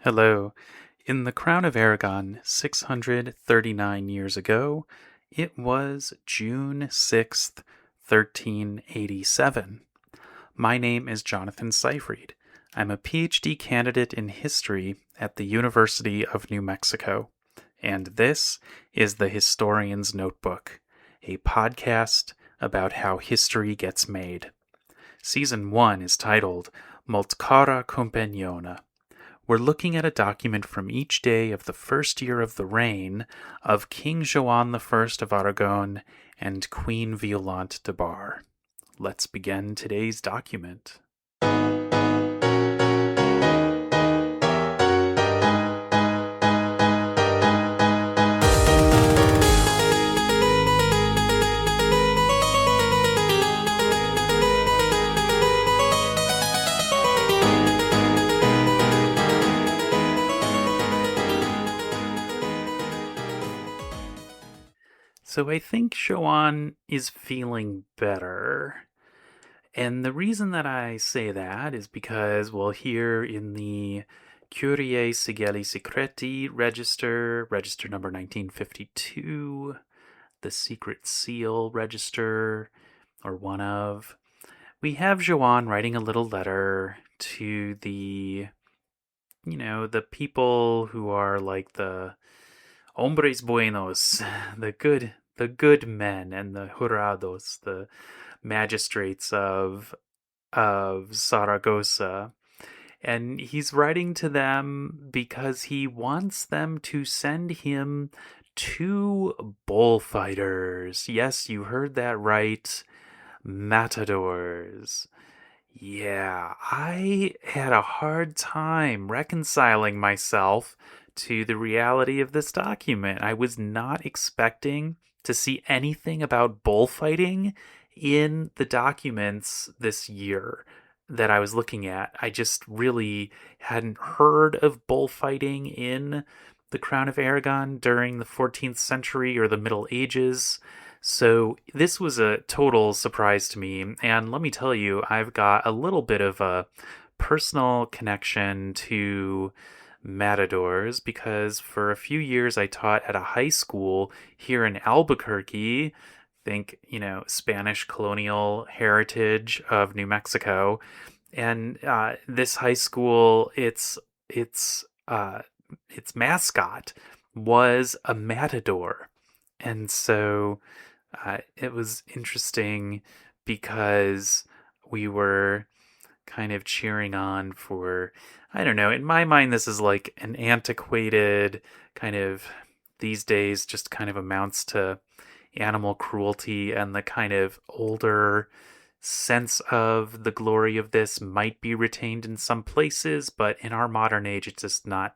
Hello. In the Crown of Aragon 639 years ago, it was June 6th, 1387. My name is Jonathan Seyfried. I'm a PhD candidate in history at the University of New Mexico, and this is the Historian's Notebook, a podcast about how history gets made. Season 1 is titled Molt Cara Companiona. We're looking at a document from each day of the first year of the reign of King Joan I of Aragon and Queen Violante de Bar. Let's begin today's document. So I think Joan is feeling better. And the reason that I say that is because, well, here in the Curiae Sigilli Secreti register number 1952, the Secret Seal register, or one of, we have Joan writing a little letter to the people who are like the hombres buenos, the good men, and the jurados, the magistrates of Zaragoza. And he's writing to them because he wants them to send him 2 bullfighters. Yes, you heard that right. Matadors. Yeah, I had a hard time reconciling myself to the reality of this document. I was not expecting to see anything about bullfighting in the documents this year that I was looking at. I just really hadn't heard of bullfighting in the Crown of Aragon during the 14th century or the Middle Ages. So this was a total surprise to me. And let me tell you, I've got a little bit of a personal connection to matadors because for a few years I taught at a high school here in Albuquerque. Think, Spanish colonial heritage of New Mexico. And this high school, its mascot was a matador. And so it was interesting because we were kind of cheering on for, I don't know, in my mind, this is like an antiquated kind of, these days just kind of amounts to animal cruelty, and the kind of older sense of the glory of this might be retained in some places, but in our modern age, it does not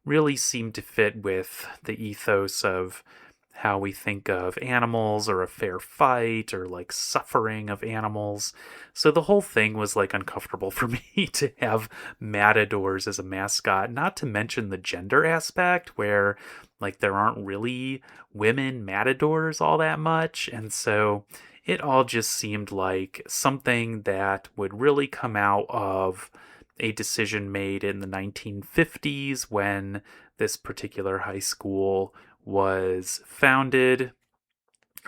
really seem to fit with the ethos of how we think of animals or a fair fight or like suffering of animals. So the whole thing was like uncomfortable for me to have matadors as a mascot, not to mention the gender aspect where like there aren't really women matadors all that much. And so it all just seemed like something that would really come out of a decision made in the 1950s when this particular high school was founded,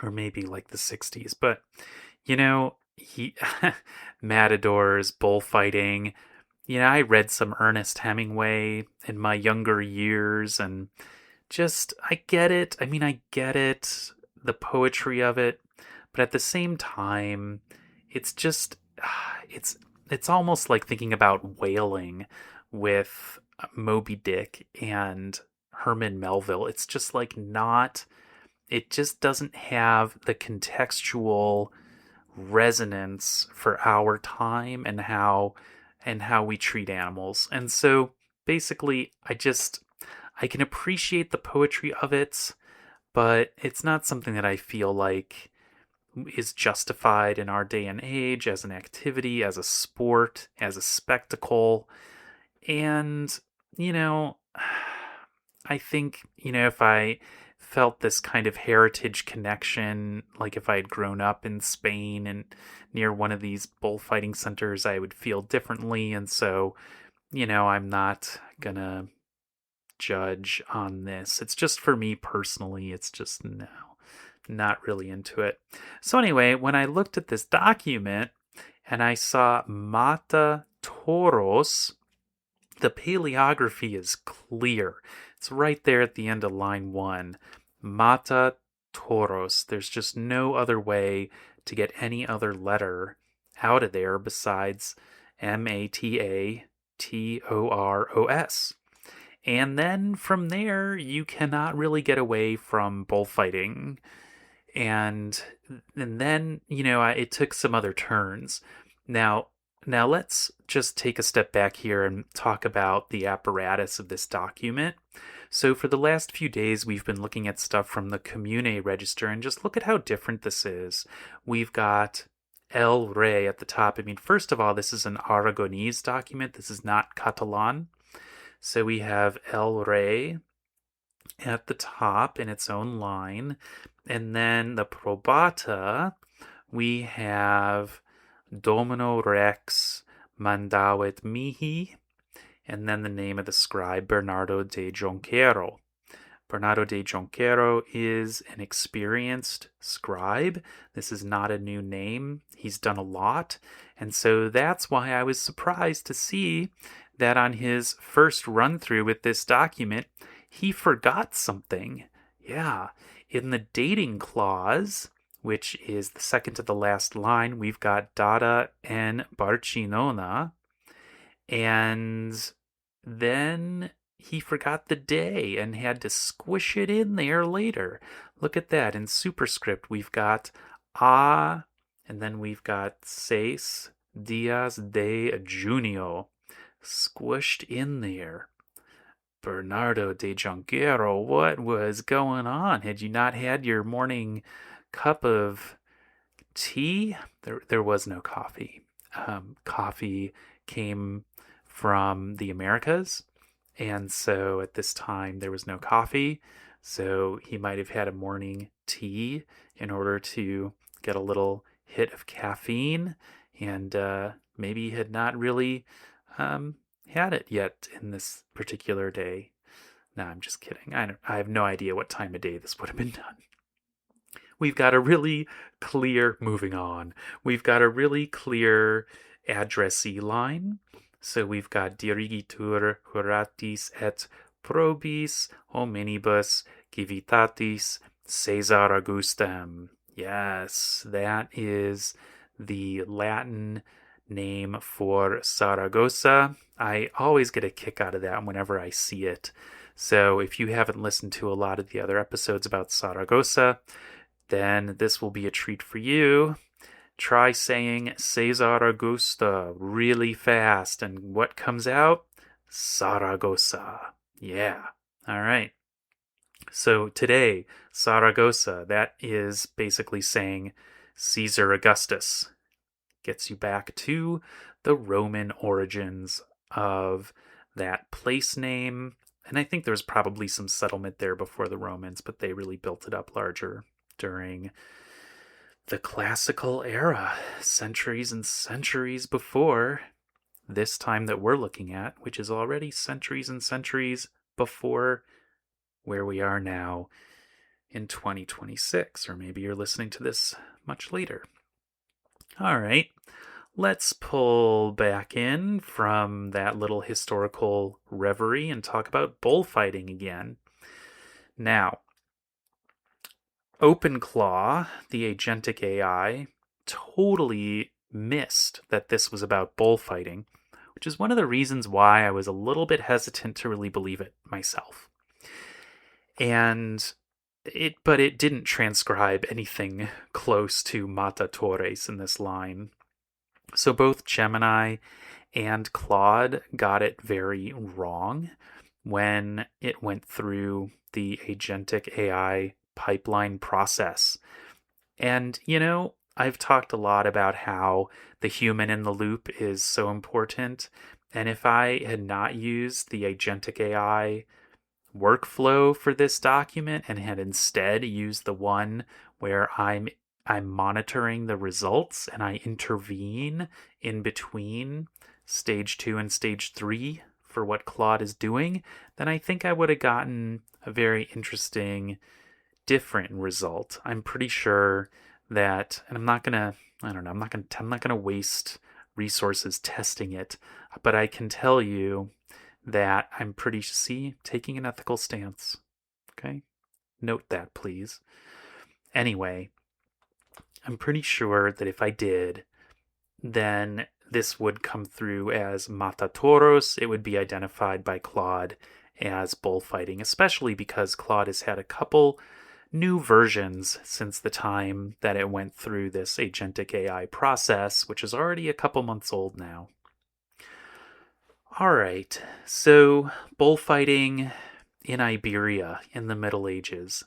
or maybe like the 60s. But he matadors, bullfighting. I read some Ernest Hemingway in my younger years, and just I get it. I mean, I get it, the poetry of it, but at the same time, it's just it's almost like thinking about whaling with Moby Dick and Herman Melville. It's just like not, it just doesn't have the contextual resonance for our time and how we treat animals. And so basically I can appreciate the poetry of it, but it's not something that I feel like is justified in our day and age as an activity, as a sport, as a spectacle. And I think, if I felt this kind of heritage connection, like if I had grown up in Spain and near one of these bullfighting centers, I would feel differently. And so, I'm not gonna judge on this. It's just for me personally, it's just no, not really into it. So anyway, when I looked at this document and I saw Mata Toros, the paleography is clear. It's right there at the end of line 1. Mata Toros. There's just no other way to get any other letter out of there besides MATATOROS. And then from there, you cannot really get away from bullfighting. And then, it took some other turns. Now let's just take a step back here and talk about the apparatus of this document. So for the last few days, we've been looking at stuff from the Comune Register, and just look at how different this is. We've got El Rey at the top. I mean, first of all, this is an Aragonese document. This is not Catalan. So we have El Rey at the top in its own line. And then the probata, we have Domino Rex Mandavit Mihi, and then the name of the scribe, Bernardo de Jonquero. Bernardo de Jonquero is an experienced scribe. This is not a new name. He's done a lot. And so that's why I was surprised to see that on his first run through with this document, he forgot something. Yeah, in the dating clause, which is the second to the last line, we've got data and Barcelona, and then he forgot the day and had to squish it in there later. Look at that. In superscript, we've got a, and then we've got 6 días de junio squished in there. Bernardo de Jonquero, what was going on? Had you not had your morning cup of tea? There was no coffee. Coffee came from the Americas, and so at this time there was no coffee, so he might have had a morning tea in order to get a little hit of caffeine, and maybe had not really had it yet in this particular day. No, I'm just kidding. I have no idea what time of day this would have been done. We've got a really clear, moving on, we've got a really clear addressee line. So we've got dirigitur juratis et probis hominibus civitatis Caesar Augustem. Yes, that is the Latin name for Zaragoza. I always get a kick out of that whenever I see it. So if you haven't listened to a lot of the other episodes about Zaragoza, then this will be a treat for you. Try saying Caesar Augusta really fast, and what comes out? Zaragoza. Yeah. All right. So today, Zaragoza, that is basically saying Caesar Augustus. Gets you back to the Roman origins of that place name. And I think there was probably some settlement there before the Romans, but they really built it up larger during the classical era, centuries and centuries before this time that we're looking at, which is already centuries and centuries before where we are now in 2026, or maybe you're listening to this much later. All right, let's pull back in from that little historical reverie and talk about bullfighting again. Now, OpenClaw, the agentic AI, totally missed that this was about bullfighting, which is one of the reasons why I was a little bit hesitant to really believe it myself. But it didn't transcribe anything close to Mata Torres in this line. So both Gemini and Claude got it very wrong when it went through the agentic AI pipeline process. And, I've talked a lot about how the human in the loop is so important. And if I had not used the agentic AI workflow for this document and had instead used the one where I'm monitoring the results and I intervene in between stage 2 and stage 3 for what Claude is doing, then I think I would have gotten a very interesting, different result. I'm pretty sure that, and I'm not gonna, I don't know, I'm not gonna waste resources testing it, but I can tell you that I'm pretty, see, taking an ethical stance. Okay? Note that, please. Anyway, I'm pretty sure that if I did, then this would come through as matatoros. It would be identified by Claude as bullfighting, especially because Claude has had a couple new versions since the time that it went through this agentic AI process, which is already a couple months old now. All right, so bullfighting in Iberia in the Middle Ages.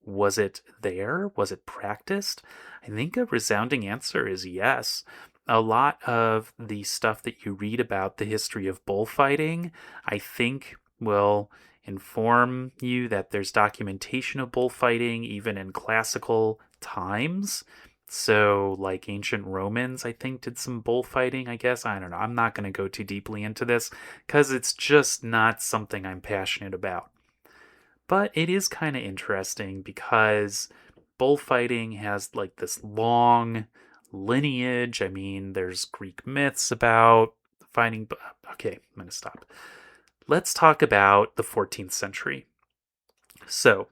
Was it there? Was it practiced? I think a resounding answer is yes. A lot of the stuff that you read about the history of bullfighting, I think, will inform you that there's documentation of bullfighting even in classical times. So, like ancient Romans, I think, did some bullfighting, I guess. I don't know. I'm not going to go too deeply into this because it's just not something I'm passionate about. But it is kind of interesting because bullfighting has like this long lineage. I mean, there's Greek myths about fighting. Okay, I'm going to stop. Let's talk about the 14th century. So,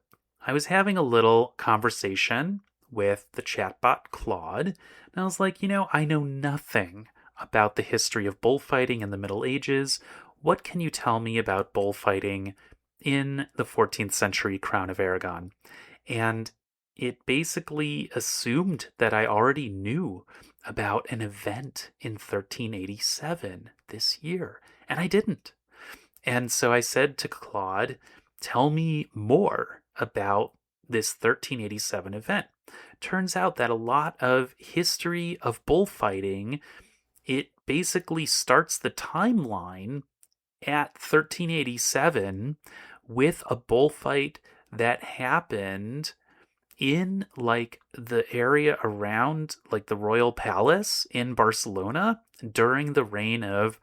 I was having a little conversation with the chatbot Claude, and I was like, I know nothing about the history of bullfighting in the Middle Ages. What can you tell me about bullfighting in the 14th century Crown of Aragon? And it basically assumed that I already knew about an event in 1387 this year, and I didn't. And so I said to Claude, tell me more about this 1387 event. Turns out that a lot of history of bullfighting, it basically starts the timeline at 1387 with a bullfight that happened in like the area around like the royal palace in Barcelona during the reign of,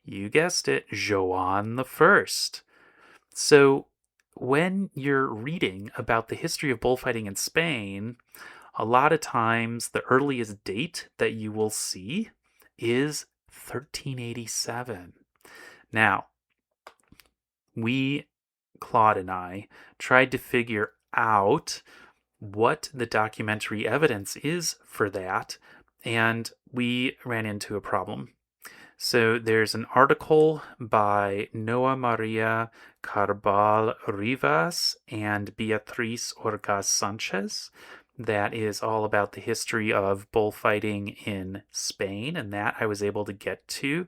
you guessed it, Joan I. So when you're reading about the history of bullfighting in Spain, a lot of times the earliest date that you will see is 1387. Now, Claude and I, tried to figure out what the documentary evidence is for that, and we ran into a problem. So there's an article by Noa Maria Carbal Rivas and Beatriz Orgaz Sanchez that is all about the history of bullfighting in Spain, and that I was able to get to.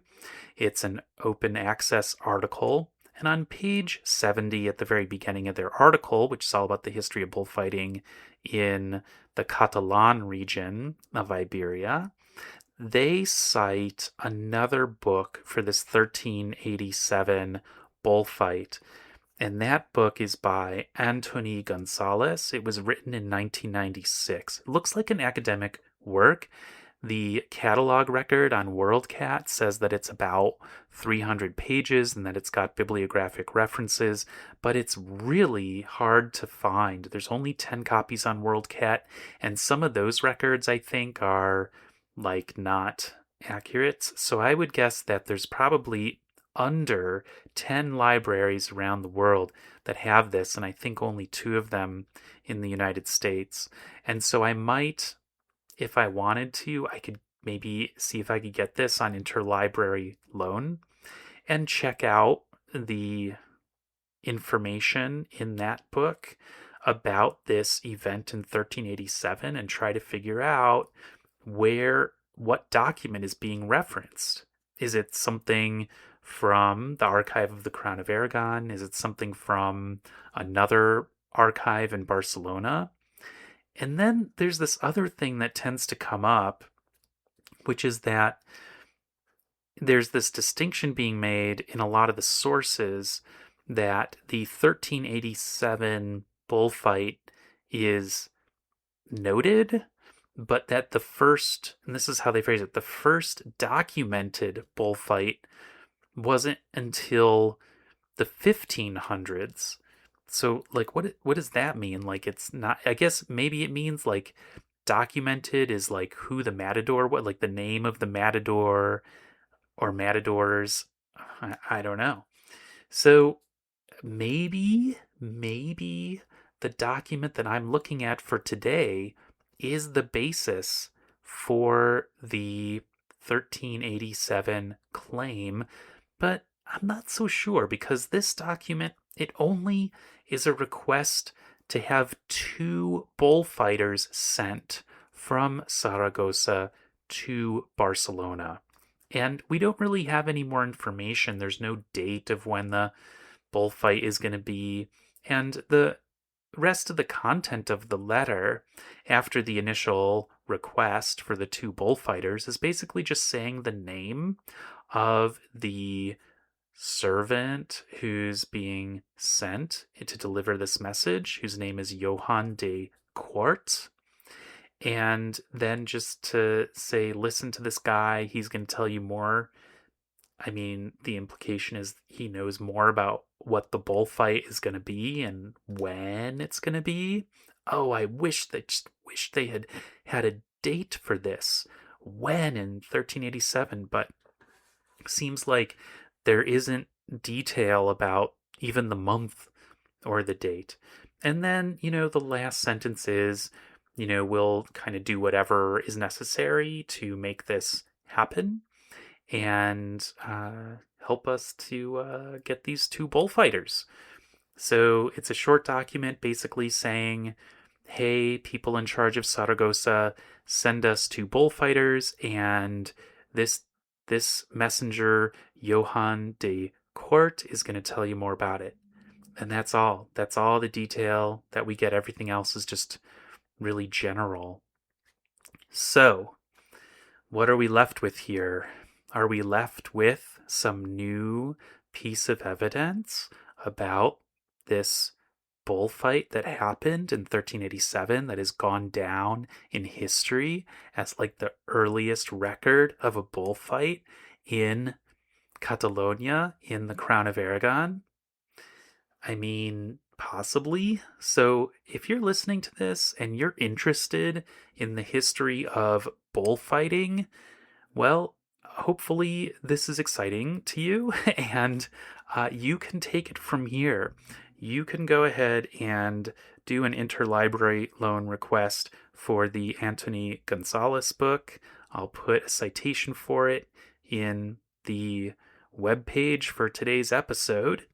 It's an open access article. And on page 70 at the very beginning of their article, which is all about the history of bullfighting in the Catalan region of Iberia, they cite another book for this 1387 bullfight. And that book is by Antoni Gonzalez. It was written in 1996. It looks like an academic work. The catalog record on WorldCat says that it's about 300 pages and that it's got bibliographic references, but it's really hard to find. There's only 10 copies on WorldCat, and some of those records, I think, are like not accurate. So I would guess that there's probably under 10 libraries around the world that have this, and I think only 2 of them in the United States. And so I might, if I wanted to, I could maybe see if I could get this on interlibrary loan and check out the information in that book about this event in 1387 and try to figure out what document is being referenced. Is it something from the archive of the Crown of Aragon? Is it something from another archive in Barcelona? And then there's this other thing that tends to come up, which is that there's this distinction being made in a lot of the sources that the 1387 bullfight is noted, but that the first, and this is how they phrase it, the first documented bullfight wasn't until the 1500s. So, like, what does that mean? Like, it's not. I guess maybe it means like documented is like who the matador, what like the name of the matador or matadors. I don't know. So maybe the document that I'm looking at for today is the basis for the 1387 claim, but I'm not so sure because this document, it only is a request to have two bullfighters sent from Zaragoza to Barcelona. And we don't really have any more information. There's no date of when the bullfight is going to be. And the rest of the content of the letter, after the initial request for the two bullfighters, is basically just saying the name of the servant who's being sent to deliver this message, whose name is Johan de Quart. And then just to say, listen to this guy, he's going to tell you more. I mean, the implication is he knows more about what the bullfight is going to be and when it's going to be. Oh, I wish they had had a date for this. When in 1387, but seems like there isn't detail about even the month or the date. And then, the last sentence is, we'll kind of do whatever is necessary to make this happen and help us to get these two bullfighters. So it's a short document basically saying, hey, people in charge of Zaragoza, send us two bullfighters, and this messenger, Johan de Quart, is going to tell you more about it. And that's all. That's all the detail that we get. Everything else is just really general. So, what are we left with here? Are we left with some new piece of evidence about this bullfight that happened in 1387 that has gone down in history as like the earliest record of a bullfight in Catalonia in the Crown of Aragon? I mean, possibly. So, if you're listening to this and you're interested in the history of bullfighting, well, hopefully this is exciting to you and you can take it from here. You can go ahead and do an interlibrary loan request for the Anthony Gonzalez book. I'll put a citation for it in the webpage for today's episode.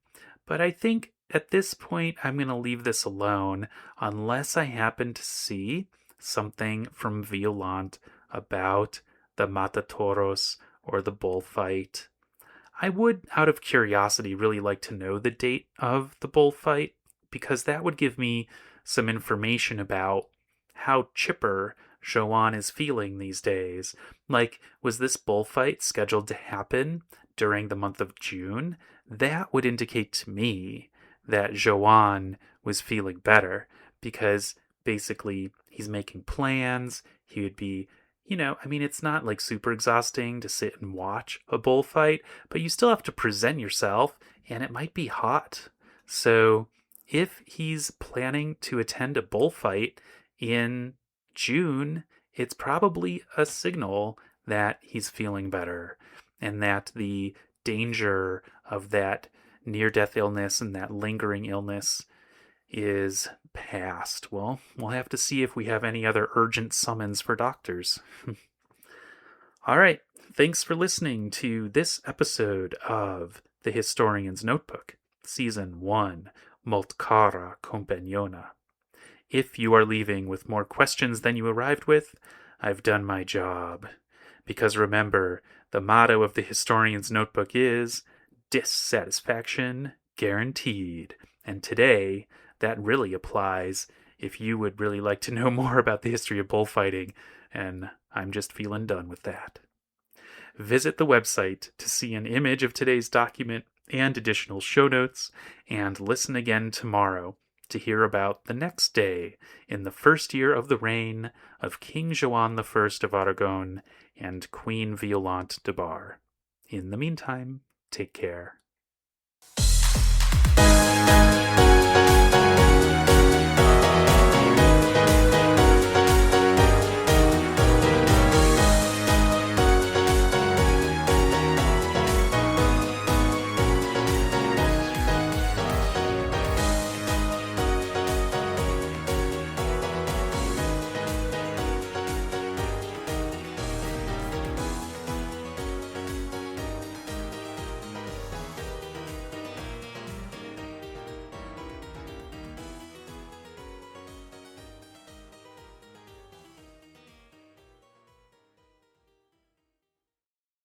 But I think at this point, I'm going to leave this alone unless I happen to see something from Violant about the Matatoros or the bullfight. I would, out of curiosity, really like to know the date of the bullfight because that would give me some information about how chipper Joan is feeling these days. Like, was this bullfight scheduled to happen during the month of June? That would indicate to me that Joan was feeling better because basically he's making plans. He would be, it's not like super exhausting to sit and watch a bullfight, but you still have to present yourself and it might be hot. So if he's planning to attend a bullfight in June, it's probably a signal that he's feeling better and that the danger of that near-death illness and that lingering illness is past. Well, we'll have to see if we have any other urgent summons for doctors. All right. Thanks for listening to this episode of The Historian's Notebook, Season 1, Molt cara compagnona. If you are leaving with more questions than you arrived with, I've done my job. Because remember, the motto of The Historian's Notebook is dissatisfaction guaranteed. And today, that really applies if you would really like to know more about the history of bullfighting, and I'm just feeling done with that. Visit the website to see an image of today's document and additional show notes, and listen again tomorrow to hear about the next day in the first year of the reign of King Joan I of Aragon and Queen Violante de Bar. In the meantime, Take care.